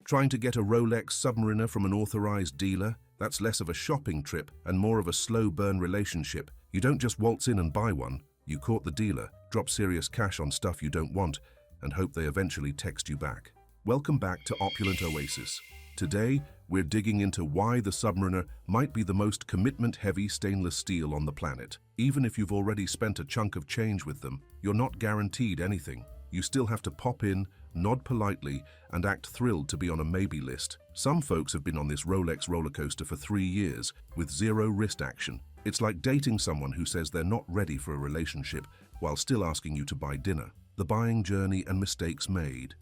Trying to get a Rolex Submariner from an authorized dealer? That's less of a shopping trip and more of a slow burn relationship. You don't just waltz in and buy one. You court the dealer, drop serious cash on stuff you don't want, and hope they eventually text you back. Welcome back to Opulent Oasis. Today, we're digging into why the Submariner might be the most commitment-heavy stainless steel on the planet. Even if you've already spent a chunk of change with them, you're not guaranteed anything. You still have to pop in, nod politely, and act thrilled to be on a maybe list. Some folks have been on this Rolex roller coaster for 3 years, with zero wrist action. It's like dating someone who says they're not ready for a relationship while still asking you to buy dinner. The buying journey and mistakes made.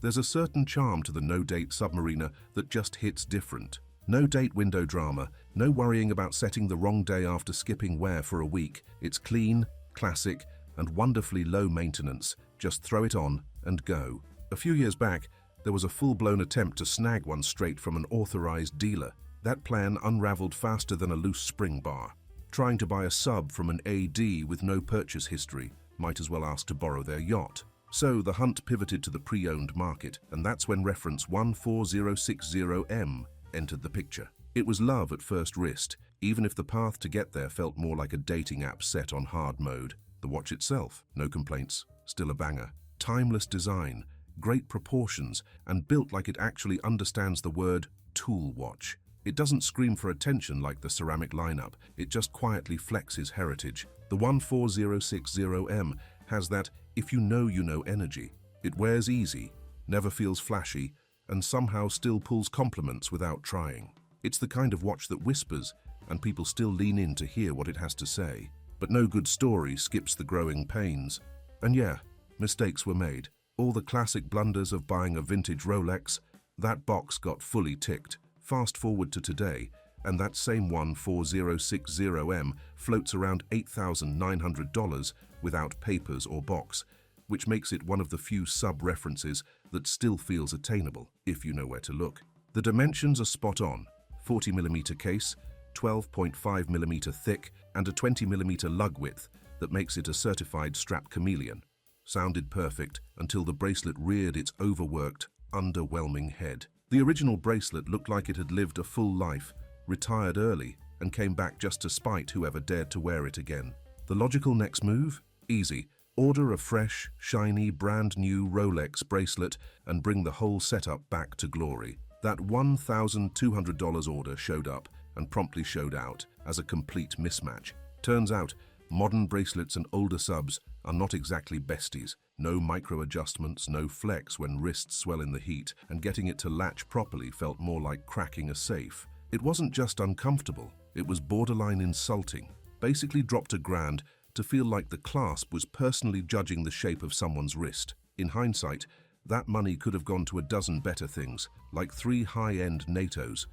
There's a certain charm to the no-date Submariner that just hits different. No date window drama, no worrying about setting the wrong day after skipping wear for a week. It's clean, classic, and wonderfully low maintenance. Just throw it on and go. A few years back, there was a full-blown attempt to snag one straight from an authorized dealer. That plan unraveled faster than a loose spring bar. Trying to buy a sub from an AD with no purchase history, might as well ask to borrow their yacht. So the hunt pivoted to the pre-owned market, and that's when reference 14060M entered the picture. It was love at first wrist, even if the path to get there felt more like a dating app set on hard mode. The watch itself, no complaints, still a banger. Timeless design, great proportions, and built like it actually understands the word tool watch. It doesn't scream for attention like the ceramic lineup, it just quietly flexes heritage. The 14060M has that if you know energy. It wears easy, never feels flashy, and somehow still pulls compliments without trying. It's the kind of watch that whispers, and people still lean in to hear what it has to say. But no good story skips the growing pains. And yeah, mistakes were made. All the classic blunders of buying a vintage Rolex, that box got fully ticked. Fast forward to today, and that same 14060M floats around $8,900 without papers or box, which makes it one of the few sub-references that still feels attainable, if you know where to look. The dimensions are spot on: 40mm case, 12.5mm thick, and a 20mm lug width that makes it a certified strap chameleon. Sounded perfect until the bracelet reared its overworked, underwhelming head. The original bracelet looked like it had lived a full life, retired early, and came back just to spite whoever dared to wear it again. The logical next move? Easy. Order a fresh, shiny, brand new Rolex bracelet and bring the whole setup back to glory. That $1,200 order showed up and promptly showed out as a complete mismatch. Turns out, modern bracelets and older subs are not exactly besties. No micro adjustments, no flex when wrists swell in the heat, and getting it to latch properly felt more like cracking a safe. It wasn't just uncomfortable, it was borderline insulting. Basically dropped $1,000 to feel like the clasp was personally judging the shape of someone's wrist. In hindsight, that money could have gone to a dozen better things, like 3 high-end NATOs,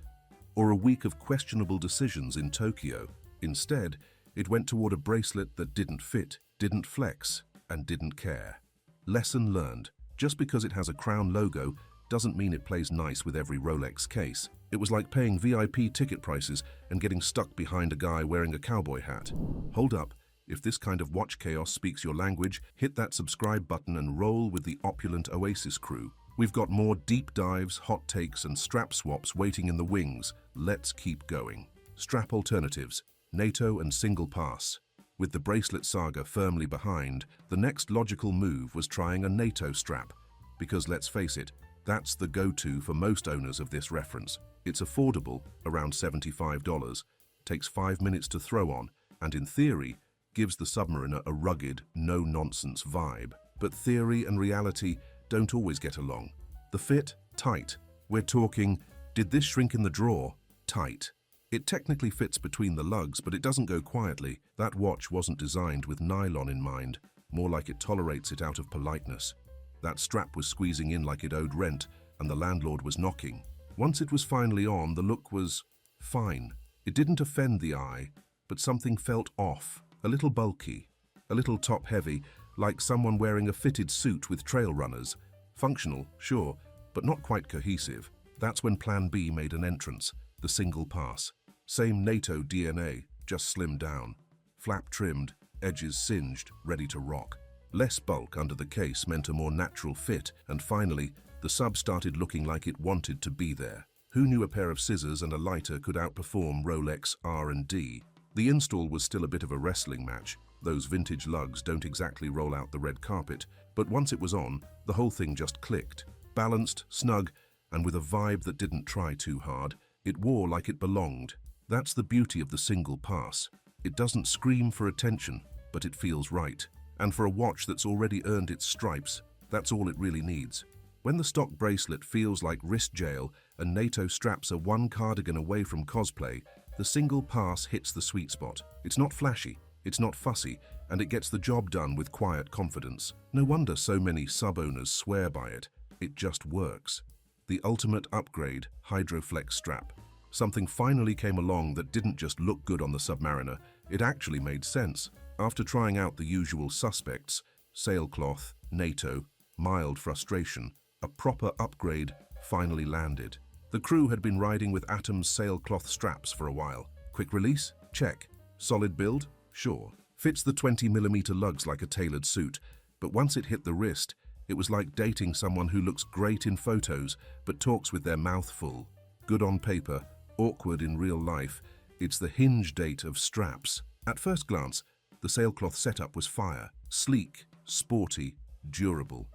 or a week of questionable decisions in Tokyo. Instead, it went toward a bracelet that didn't fit, didn't flex, and didn't care. Lesson learned. Just because it has a crown logo doesn't mean it plays nice with every Rolex case. It was like paying VIP ticket prices and getting stuck behind a guy wearing a cowboy hat. Hold up. If this kind of watch chaos speaks your language, hit that subscribe button and roll with the Opulent Oasis crew. We've got more deep dives, hot takes, and strap swaps waiting in the wings. Let's keep going. Strap alternatives, NATO and single pass. With the bracelet saga firmly behind, the next logical move was trying a NATO strap. Because let's face it, that's the go-to for most owners of this reference. It's affordable, around $75, takes 5 minutes to throw on, and in theory, gives the Submariner a rugged, no-nonsense vibe. But theory and reality don't always get along. The fit? Tight. We're talking, did this shrink in the drawer? Tight. It technically fits between the lugs, but it doesn't go quietly. That watch wasn't designed with nylon in mind, more like it tolerates it out of politeness. That strap was squeezing in like it owed rent, and the landlord was knocking. Once it was finally on, the look was fine. It didn't offend the eye, but something felt off. A little bulky, a little top-heavy, like someone wearing a fitted suit with trail runners. Functional, sure, but not quite cohesive. That's when Plan B made an entrance, the single pass. Same NATO DNA, just slimmed down. Flap trimmed, edges singed, ready to rock. Less bulk under the case meant a more natural fit, and finally, The sub started looking like it wanted to be there. Who knew a pair of scissors and a lighter could outperform Rolex R&D? The install was still a bit of a wrestling match. Those vintage lugs don't exactly roll out the red carpet, but once it was on, the whole thing just clicked. Balanced, snug, and with a vibe that didn't try too hard, it wore like it belonged. That's the beauty of the single pass. It doesn't scream for attention, but it feels right. And for a watch that's already earned its stripes, that's all it really needs. When the stock bracelet feels like wrist jail and NATO straps are one cardigan away from cosplay, the single pass hits the sweet spot. It's not flashy, it's not fussy, and it gets the job done with quiet confidence. No wonder so many sub-owners swear by it. It just works. The ultimate upgrade, Hydroflex strap. Something finally came along that didn't just look good on the Submariner, it actually made sense. After trying out the usual suspects, sailcloth, NATO, mild frustration, a proper upgrade finally landed. The crew had been riding with Atom's sailcloth straps for a while. Quick release? Check. Solid build? Sure. Fits the 20mm lugs like a tailored suit, but once it hit the wrist, it was like dating someone who looks great in photos but talks with their mouth full. Good on paper, awkward in real life, it's the hinge date of straps. At first glance, the sailcloth setup was fire, sleek, sporty, durable.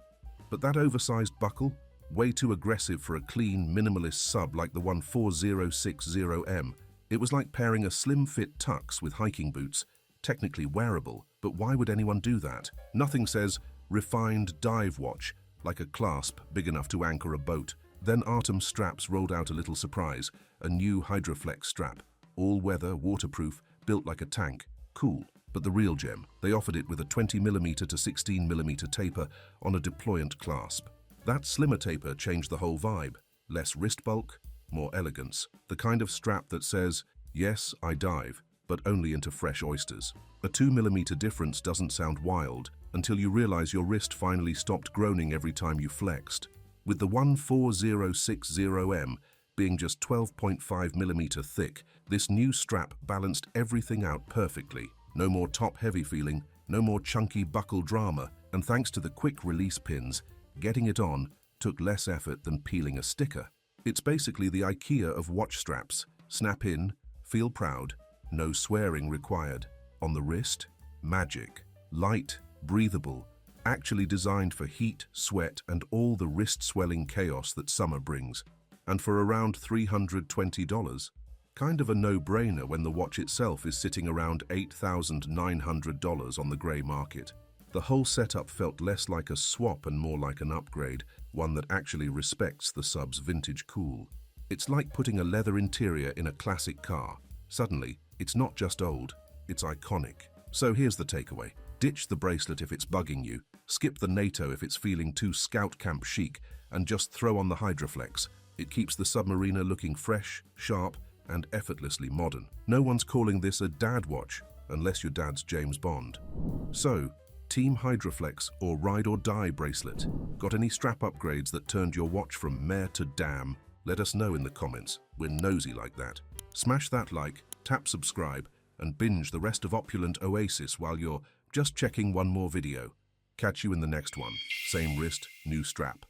But that oversized buckle? Way too aggressive for a clean, minimalist sub like the 14060M. It was like pairing a slim-fit tux with hiking boots. Technically wearable, but why would anyone do that? Nothing says, refined dive watch, like a clasp big enough to anchor a boat. Then Atom Straps rolled out a little surprise, a new Hydroflex strap. All-weather, waterproof, built like a tank. Cool. But the real gem, they offered it with a 20mm to 16mm taper on a deployant clasp. That slimmer taper changed the whole vibe. Less wrist bulk, more elegance. The kind of strap that says, yes, I dive, but only into fresh oysters. A 2mm difference doesn't sound wild until you realize your wrist finally stopped groaning every time you flexed. With the 14060M being just 12.5mm thick, this new strap balanced everything out perfectly. No more top-heavy feeling, no more chunky buckle drama, and thanks to the quick release pins, getting it on took less effort than peeling a sticker. It's basically the IKEA of watch straps. Snap in, feel proud, no swearing required. On the wrist, magic. Light, breathable, actually designed for heat, sweat, and all the wrist-swelling chaos that summer brings. And for around $320. Kind of a no-brainer when the watch itself is sitting around $8,900 on the grey market. The whole setup felt less like a swap and more like an upgrade, one that actually respects the sub's vintage cool. It's like putting a leather interior in a classic car. Suddenly, it's not just old, it's iconic. So here's the takeaway. Ditch the bracelet if it's bugging you, skip the NATO if it's feeling too scout camp chic, and just throw on the Hydroflex. It keeps the Submariner looking fresh, sharp, and effortlessly modern. No one's calling this a dad watch, unless your dad's James Bond. So, Team Hydroflex or Ride or Die bracelet? Got any strap upgrades that turned your watch from meh to damn? Let us know in the comments. We're nosy like that. Smash that like, tap subscribe, and binge the rest of Opulent Oasis while you're just checking one more video. Catch you in the next one. Same wrist, new strap.